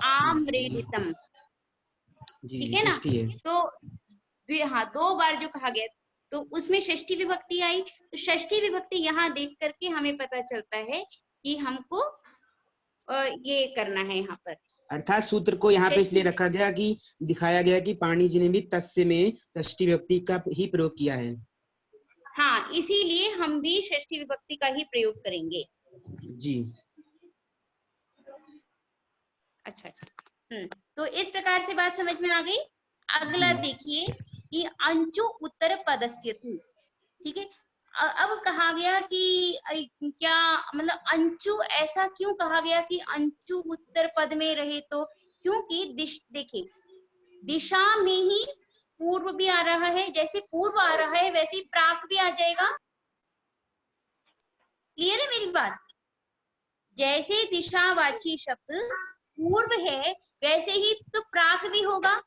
आम्रेडितम, ठीक है ना। तो हाँ, दो बार जो कहा गया तो उसमें षष्ठी विभक्ति आई, तो षष्ठी विभक्ति यहाँ देख करके हमें पता चलता है कि हमको ये करना है यहाँ पर। अर्थात सूत्र को यहाँ पे इसलिए रखा गया कि दिखाया गया कि पाणिनि जी ने भी तस्य में षष्ठी विभक्ति का ही प्रयोग किया है। हाँ, इसीलिए हम भी षष्ठी विभक्ति का ही प्रयोग करेंगे। जी। अच्छा। तो इस प्रकार से बात समझ में आ गई। अगला देखिए कि अंचु उत्तर पदस्य तु, ठीक है। अब कहा गया कि क्या मतलब अंचु ऐसा क्यों कहा गया कि अंचु उत्तर पद में रहे, तो क्योंकि देखिए दिशा में ही पूर्व भी आ रहा है, जैसे पूर्व आ रहा है वैसे ही प्राक भी आ जाएगा। क्लियर है मेरी बात। जैसे दिशावाची शब्द पूर्व है वैसे ही तो प्राक भी होगा।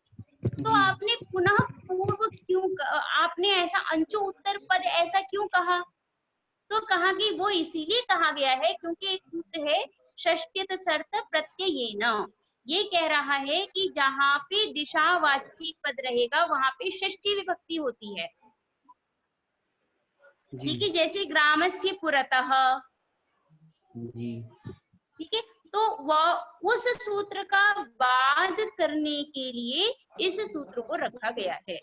तो आपने पुनः पूर्व क्यों आपने ऐसा अंचु उत्तर पद ऐसा क्यों कहा? तो कहा कि वो इसीलिए कहा गया है क्योंकि एक सूत्र है षष्ठ्यत सर्त प्रत्ययेन, ये कह रहा है कि जहाँ पे दिशावाची पद रहेगा वहां पे षष्ठी विभक्ति होती है। ठीक है, जैसे ग्रामस्य पुरतः, जी ठीक है, तो वह उस सूत्र का वाद करने के लिए इस सूत्र को रखा गया है।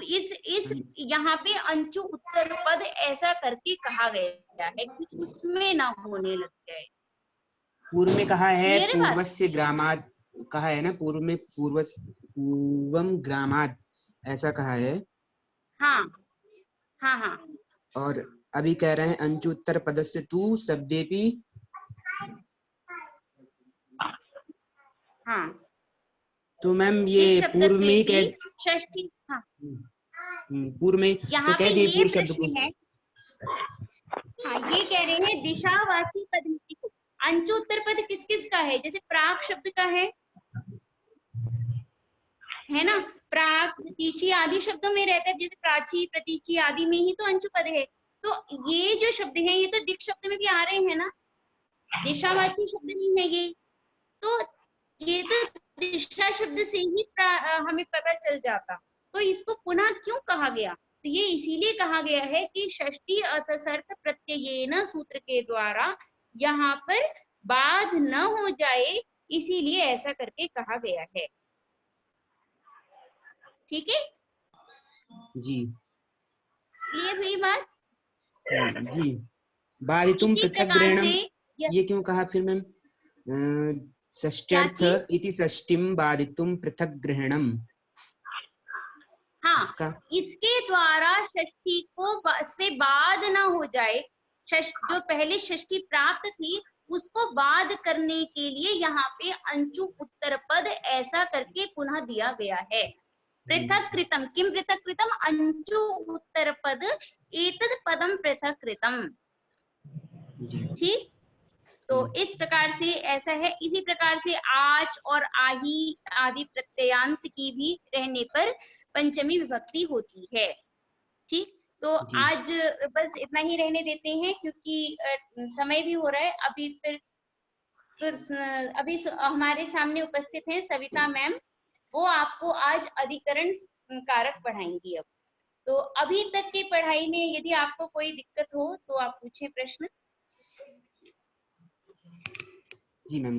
इस यहाँ पे अंचु उत्तर पद ऐसा करके कहा गया है कि उसमें ना होने लग जाए। पूर्व में कहा है क्लियर है बात? पूर्वस्य ग्रामाद, कहा है ना पूर्व में, पूर्वम ग्रामाद ऐसा कहा है। हाँ हाँ हाँ। और अभी कह रहे हैं अंचु उत्तर पदस्य तू शब्देपि। हाँ, तो मैम ये पूर्व में ही कह, षष्ठी, हाँ पूर्व में यहाँ तो पे कह दिए ये पूर्व शब्द को। प्रश्न है। हाँ, ये कह रहे हैं दिशावाची पद, अंचु उत्तर पद किस किस का है? जैसे प्राक शब्द का है ना, प्राक प्रतीची आदि शब्दों में रहता है, जैसे प्राची प्रतीची आदि में ही तो अंचु पद है। तो ये जो शब्द है ये तो दिक् शब्द में भी आ रहे हैं ना, दिशावाची शब्द नहीं है ये, तो ये तो दिशा शब्द से ही हमें पता चल जाता। तो इसको पुनः क्यों कहा गया? तो ये इसीलिए कहा गया है कि षष्ठी अर्थसर्थ प्रत्ययेन सूत्र के द्वारा यहाँ पर बाध न हो जाए, इसीलिए ऐसा करके कहा गया है। ठीक है जी, क्लियर हुई बात? जी। बाधितुम इसी पृथक प्रकार ग्रहणम, से ये क्यों कहा फिर मैम? षष्ट्यर्थ इति षष्टिम बाधितुम पृथक ग्रहणम। हाँ, इसके द्वारा षष्ठी को से बाद ना हो जाए, जो पहले षष्ठी प्राप्त थी उसको बाद करने के लिए यहाँ पे अंचु उत्तर पद ऐसा करके पुनः दिया गया है। पृथक कृतम, किम पृथक कृतम? अंचु उत्तर पद एतद पदम पृथक कृतम। ठीक, तो इस प्रकार से ऐसा है। इसी प्रकार से आज और आही आदि प्रत्ययांत की भी रहने पर पंचमी विभक्ति होती है। ठीक, तो आज बस इतना ही रहने देते हैं क्योंकि समय भी हो रहा है। अभी फिर तो अभी हमारे सामने उपस्थित हैं सविता मैम, वो आपको आज अधिकरण कारक पढ़ाएंगी। अब तो अभी तक की पढ़ाई में यदि आपको कोई दिक्कत हो तो आप पूछें प्रश्न। जी मैम।